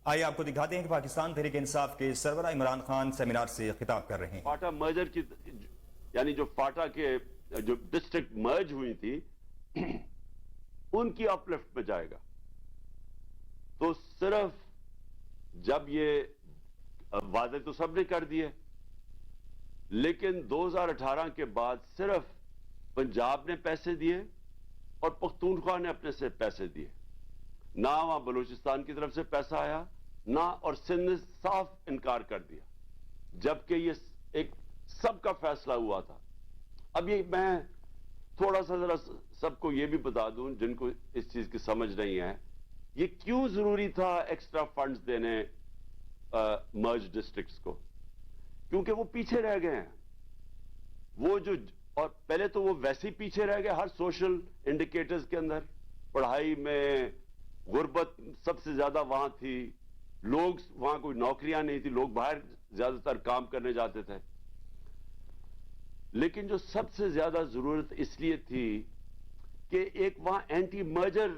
آئیے آپ کو دکھاتے ہیں کہ پاکستان تحریک انصاف کے سربراہ عمران خان سیمینار سے خطاب کر رہے ہیں۔ فاٹا مرجر کی یعنی جو فاٹا کے جو ڈسٹرکٹ مرج ہوئی تھی ان کی اپ لفٹ میں جائے گا۔ تو صرف جب یہ وعدے تو سب نے کر دیے، لیکن 2018 کے بعد صرف پنجاب نے پیسے دیے اور پختونخوا نے اپنے سے پیسے دیے، نہ وہاں بلوچستان کی طرف سے پیسہ آیا نہ، اور سندھ نے صاف انکار کر دیا، جبکہ یہ ایک سب کا فیصلہ ہوا تھا۔ اب یہ میں تھوڑا سا ذرا سب کو یہ بھی بتا دوں جن کو اس چیز کی سمجھ نہیں ہے، یہ کیوں ضروری تھا ایکسٹرا فنڈز دینے مرج ڈسٹرکٹس کو؟ کیونکہ وہ پیچھے رہ گئے ہیں، وہ جو، اور پہلے تو وہ ویسے ہی پیچھے رہ گئے ہر سوشل انڈیکیٹرز کے اندر، پڑھائی میں، غربت سب سے زیادہ وہاں تھی، لوگ وہاں کوئی نوکریاں نہیں تھی، لوگ باہر زیادہ تر کام کرنے جاتے تھے۔ لیکن جو سب سے زیادہ ضرورت اس لیے تھی کہ ایک وہاں اینٹی مرجر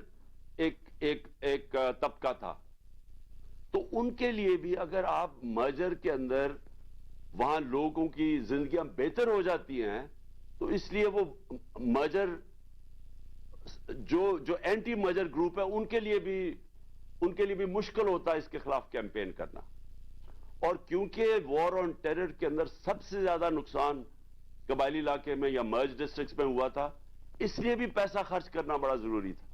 ایک طبقہ تھا، تو ان کے لیے بھی اگر آپ مرجر کے اندر وہاں لوگوں کی زندگیاں بہتر ہو جاتی ہیں، تو اس لیے وہ مرجر جو اینٹی مرجر گروپ ہے ان کے لیے بھی مشکل ہوتا ہے اس کے خلاف کیمپین کرنا۔ اور کیونکہ وار آن ٹیرر کے اندر سب سے زیادہ نقصان قبائلی علاقے میں یا مرج ڈسٹرکٹس میں ہوا تھا، اس لیے بھی پیسہ خرچ کرنا بڑا ضروری تھا۔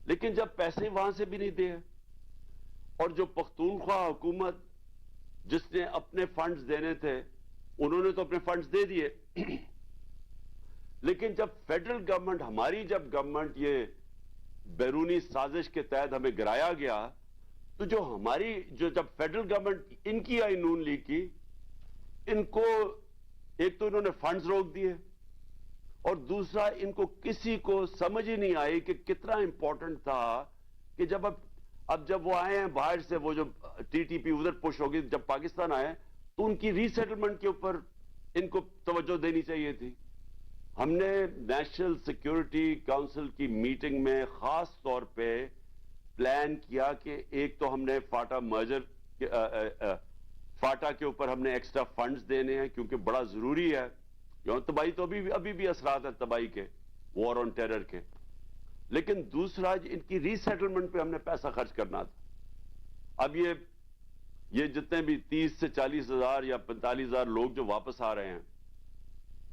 لیکن جب پیسے وہاں سے بھی نہیں دے، اور جو پختونخوا حکومت جس نے اپنے فنڈز دینے تھے انہوں نے تو اپنے فنڈز دے دیے، لیکن جب فیڈرل گورنمنٹ، ہماری جب گورنمنٹ یہ بیرونی سازش کے تحت ہمیں گرایا گیا، تو جب فیڈرل گورنمنٹ ان کی آئی نون لیگ کی، ان کو ایک تو انہوں نے فنڈز روک دیے، اور دوسرا ان کو کسی کو سمجھ ہی نہیں آئی کہ کتنا امپورٹنٹ تھا کہ جب وہ آئے ہیں باہر سے، وہ جو ٹی ٹی پی ادھر پش ہوگی، جب پاکستان آئے تو ان کی ری سیٹلمنٹ کے اوپر ان کو توجہ دینی چاہیے تھی۔ ہم نے نیشنل سیکیورٹی کونسل کی میٹنگ میں خاص طور پہ پلان کیا کہ ایک تو ہم نے فاٹا کے اوپر ہم نے ایکسٹرا فنڈز دینے ہیں کیونکہ بڑا ضروری ہے، تباہی تو ابھی بھی اثرات ہیں تباہی کے، وار آن ٹیرر کے، لیکن دوسرا ان کی ری سیٹلمنٹ پہ ہم نے پیسہ خرچ کرنا تھا۔ اب یہ جتنے بھی 30 سے 40 ہزار یا 45 ہزار لوگ جو واپس آ رہے ہیں،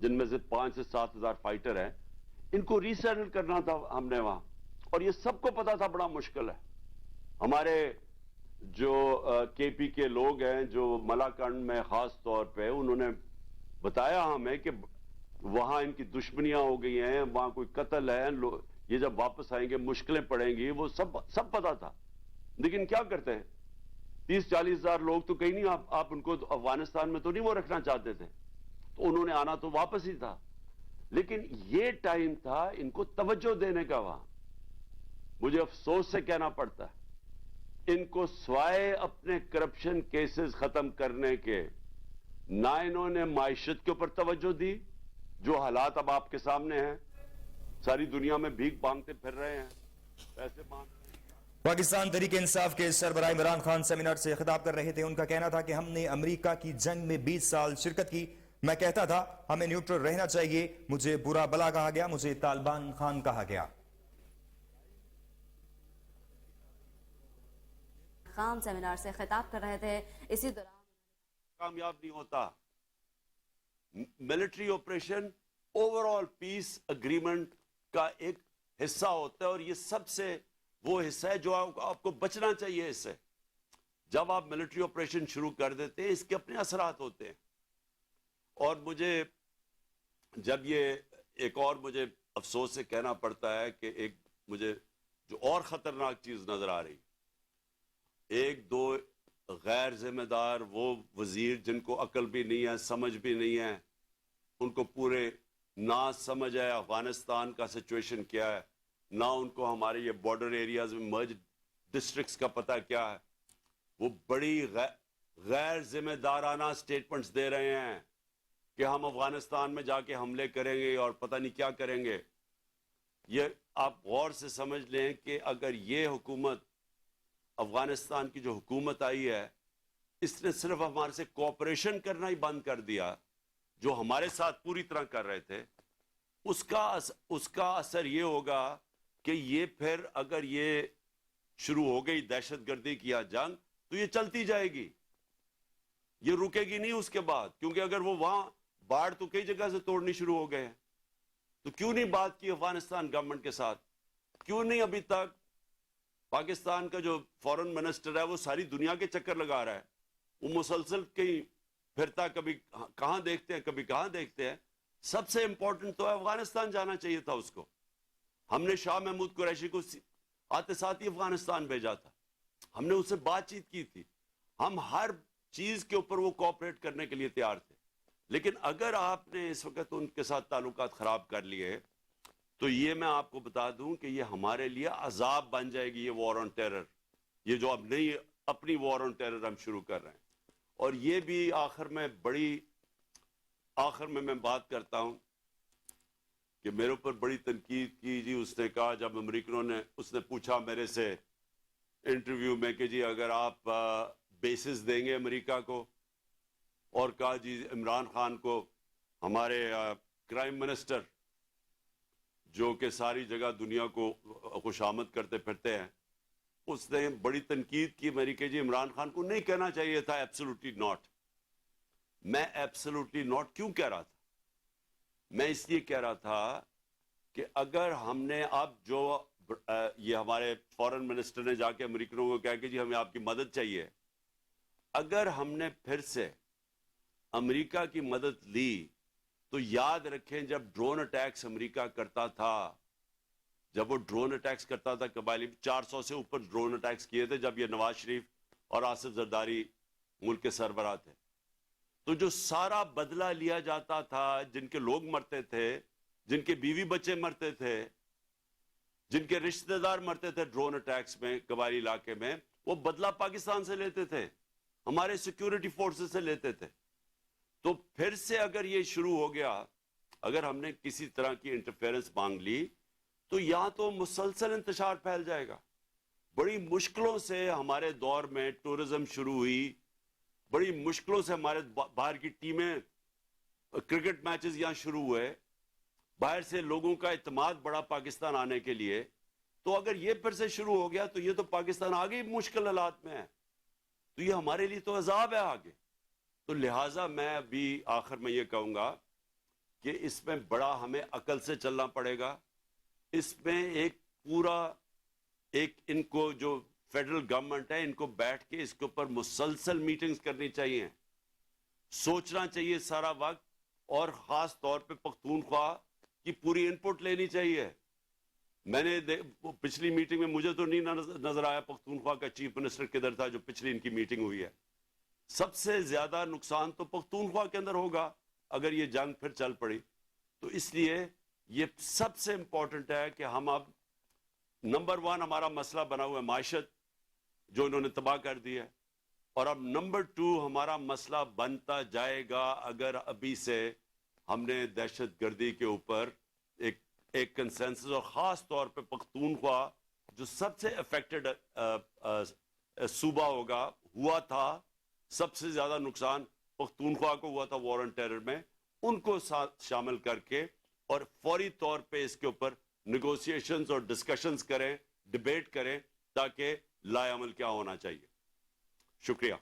جن میں سے 5 سے 7 ہزار فائٹر ہیں، ان کو ری سیٹل کرنا تھا ہم نے وہاں، اور یہ سب کو پتا تھا بڑا مشکل ہے۔ ہمارے جو کے پی کے لوگ ہیں جو ملاکنڈ میں خاص طور پہ، انہوں نے بتایا ہمیں کہ وہاں ان کی دشمنیاں ہو گئی ہیں، وہاں کوئی قتل ہے، یہ جب واپس آئیں گے مشکلیں پڑیں گی، وہ سب پتا تھا۔ لیکن کیا کرتے ہیں، 30-40 ہزار لوگ تو کہیں نہیں، آپ ان کو افغانستان میں تو نہیں وہ رکھنا چاہتے تھے، تو انہوں نے آنا تو واپس ہی تھا۔ لیکن یہ ٹائم تھا ان کو توجہ دینے کا وہاں۔ مجھے افسوس سے کہنا پڑتا ہے، ان کو سوائے اپنے کرپشن کیسز ختم کرنے کے، نہ انہوں نے معیشت کے اوپر توجہ دی، جو حالات اب آپ کے سامنے ہیں، ساری دنیا میں بھیک مانگتے پھر رہے ہیں، پیسے مانگ رہے ہیں۔ پاکستان تحریک انصاف کے سربراہ عمران خان سیمینار سے خطاب کر رہے تھے۔ ان کا کہنا تھا کہ ہم نے امریکہ کی جنگ میں 20 سال شرکت کی، میں کہتا تھا ہمیں نیوٹرل رہنا چاہیے، مجھے برا بلا کہا گیا، مجھے طالبان خان کہا گیا۔ خان سیمینار سے خطاب کر رہے تھے۔ اسی دوران کامیاب نہیں ہوتا ملٹری آپریشن، اوور آل پیس اگریمنٹ کا ایک حصہ ہوتا ہے، اور یہ سب سے وہ حصہ ہے جو آپ کو بچنا چاہیے اس سے۔ جب آپ ملٹری آپریشن شروع کر دیتے ہیں، اس کے اپنے اثرات ہوتے ہیں، اور جب یہ ایک اور مجھے افسوس سے کہنا پڑتا ہے کہ ایک مجھے جو اور خطرناک چیز نظر آ رہی، ایک دو غیر ذمہ دار وہ وزیر جن کو عقل بھی نہیں ہے، سمجھ بھی نہیں ہے، ان کو پورے نہ سمجھ ہے افغانستان کا سچویشن کیا ہے، نہ ان کو ہمارے یہ بارڈر ایریاز میں مرج ڈسٹرکٹس کا پتہ کیا ہے، وہ بڑی غیر ذمہ دارانہ سٹیٹمنٹس دے رہے ہیں کہ ہم افغانستان میں جا کے حملے کریں گے اور پتہ نہیں کیا کریں گے۔ یہ آپ غور سے سمجھ لیں کہ اگر یہ حکومت افغانستان کی جو حکومت آئی ہے اس نے صرف ہمارے سے کوآپریشن کرنا ہی بند کر دیا، جو ہمارے ساتھ پوری طرح کر رہے تھے، اس کا اثر یہ ہوگا کہ یہ پھر اگر یہ شروع ہو گئی دہشت گردی کی جنگ تو یہ چلتی جائے گی، یہ رکے گی نہیں اس کے بعد، کیونکہ اگر وہ وہاں باڑ تو کئی جگہ سے توڑنی شروع ہو گئے ہیں، تو کیوں نہیں بات کی افغانستان گورنمنٹ کے ساتھ؟ کیوں نہیں ابھی تک پاکستان کا جو فورن منسٹر ہے وہ ساری دنیا کے چکر لگا رہا ہے، وہ مسلسل کہیں پھرتا، کبھی کہاں دیکھتے ہیں کبھی کہاں دیکھتے ہیں۔ سب سے امپورٹنٹ تو ہے افغانستان جانا چاہیے تھا اس کو، ہم نے شاہ محمود قریشی کو آتے ساتھ ہی افغانستان بھیجا تھا، ہم نے اس سے بات چیت کی تھی، ہم ہر چیز کے اوپر وہ کوآپریٹ کرنے کے لیے تیار تھے۔ لیکن اگر آپ نے اس وقت ان کے ساتھ تعلقات خراب کر لیے تو یہ میں آپ کو بتا دوں کہ یہ ہمارے لیے عذاب بن جائے گی، یہ وار آن ٹیرر، یہ جو اب نئی اپنی وار آن ٹیرر ہم شروع کر رہے ہیں۔ اور یہ بھی آخر میں میں بات کرتا ہوں کہ میرے اوپر بڑی تنقید کی جی، اس نے کہا جب امریکنوں نے اس نے پوچھا میرے سے انٹرویو میں کہ جی اگر آپ بیسز دیں گے امریکہ کو، اور کہا جی عمران خان کو ہمارے کرائم منسٹر جو کہ ساری جگہ دنیا کو خوشامد کرتے پھرتے ہیں، اس نے بڑی تنقید کی میری کہ جی عمران خان کو نہیں کہنا چاہیے تھا ایبسولوٹلی ناٹ۔ میں ایبسولوٹلی ناٹ کیوں کہہ رہا تھا؟ میں اس لیے کہہ رہا تھا کہ اگر ہم نے اب جو یہ ہمارے فورن منسٹر نے جا کے امریکنوں کو کہا کہ جی ہمیں آپ کی مدد چاہیے، اگر ہم نے پھر سے امریکہ کی مدد لی تو یاد رکھیں جب ڈرون اٹیکس امریکہ کرتا تھا، جب وہ ڈرون اٹیکس کرتا تھا قبائلی 400 سے اوپر ڈرون اٹیکس کیے تھے جب یہ نواز شریف اور آصف زرداری ملک کے سربراہ تھے، تو جو سارا بدلہ لیا جاتا تھا، جن کے لوگ مرتے تھے، جن کے بیوی بچے مرتے تھے، جن کے رشتہ دار مرتے تھے ڈرون اٹیکس میں قبائلی علاقے میں، وہ بدلہ پاکستان سے لیتے تھے، ہمارے سیکیورٹی فورسز سے لیتے تھے۔ تو پھر سے اگر یہ شروع ہو گیا، اگر ہم نے کسی طرح کی انٹرفیرنس مانگ لی تو یہاں تو مسلسل انتشار پھیل جائے گا۔ بڑی مشکلوں سے ہمارے دور میں ٹورزم شروع ہوئی، بڑی مشکلوں سے ہمارے باہر کی ٹیمیں، کرکٹ میچز یہاں شروع ہوئے، باہر سے لوگوں کا اعتماد بڑا پاکستان آنے کے لیے۔ تو اگر یہ پھر سے شروع ہو گیا تو یہ تو پاکستان آگے مشکل حالات میں ہے، تو یہ ہمارے لیے تو عذاب ہے آگے۔ تو لہٰذا میں ابھی آخر میں یہ کہوں گا کہ اس میں بڑا ہمیں عقل سے چلنا پڑے گا، اس میں ایک ان کو جو فیڈرل گورنمنٹ ہے ان کو بیٹھ کے اس کے اوپر مسلسل میٹنگز کرنی چاہیے، سوچنا چاہیے سارا وقت، اور خاص طور پہ پختونخوا کی پوری انپٹ لینی چاہیے۔ میں نے پچھلی میٹنگ میں مجھے تو نہیں نظر آیا پختونخوا کا چیف منسٹر کدھر تھا جو پچھلی ان کی میٹنگ ہوئی ہے۔ سب سے زیادہ نقصان تو پختونخوا کے اندر ہوگا اگر یہ جنگ پھر چل پڑی۔ تو اس لیے یہ سب سے امپورٹنٹ ہے کہ ہم اب نمبر 1 ہمارا مسئلہ بنا ہوا ہے معیشت جو انہوں نے تباہ کر دی ہے، اور اب نمبر 2 ہمارا مسئلہ بنتا جائے گا اگر ابھی سے ہم نے دہشت گردی کے اوپر ایک کنسنسس، اور خاص طور پہ پختونخوا جو سب سے افیکٹڈ صوبہ ہوا تھا، سب سے زیادہ نقصان پختونخوا کو ہوا تھا وار آن ٹیرر میں، ان کو شامل کر کے اور فوری طور پہ اس کے اوپر نیگوسیشنز اور ڈسکشنز کریں، ڈیبیٹ کریں، تاکہ لائے عمل کیا ہونا چاہیے۔ شکریہ۔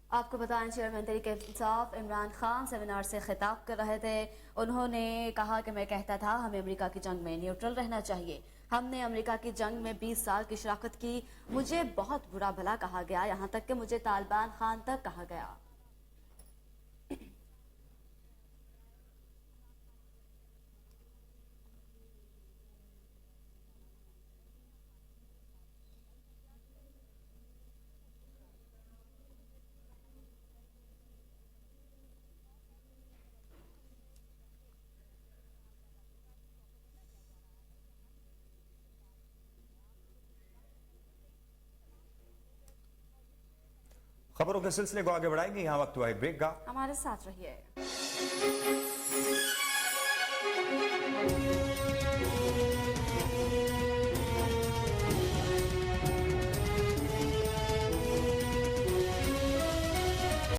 آپ کو بتائیں چیئرمین تحریک انصاف عمران خان سیمینار سے خطاب کر رہے تھے، انہوں نے کہا کہ میں کہتا تھا ہمیں امریکہ کی جنگ میں نیوٹرل رہنا چاہیے، ہم نے امریکہ کی جنگ میں 20 سال کی شراکت کی، مجھے بہت برا بھلا کہا گیا، یہاں تک کہ مجھے طالبان خان تک کہا گیا۔ خبروں کے سلسلے کو آگے بڑھائیں گے، یہاں وقت ہوا ہے بریک کا، ہمارے ساتھ رہیے۔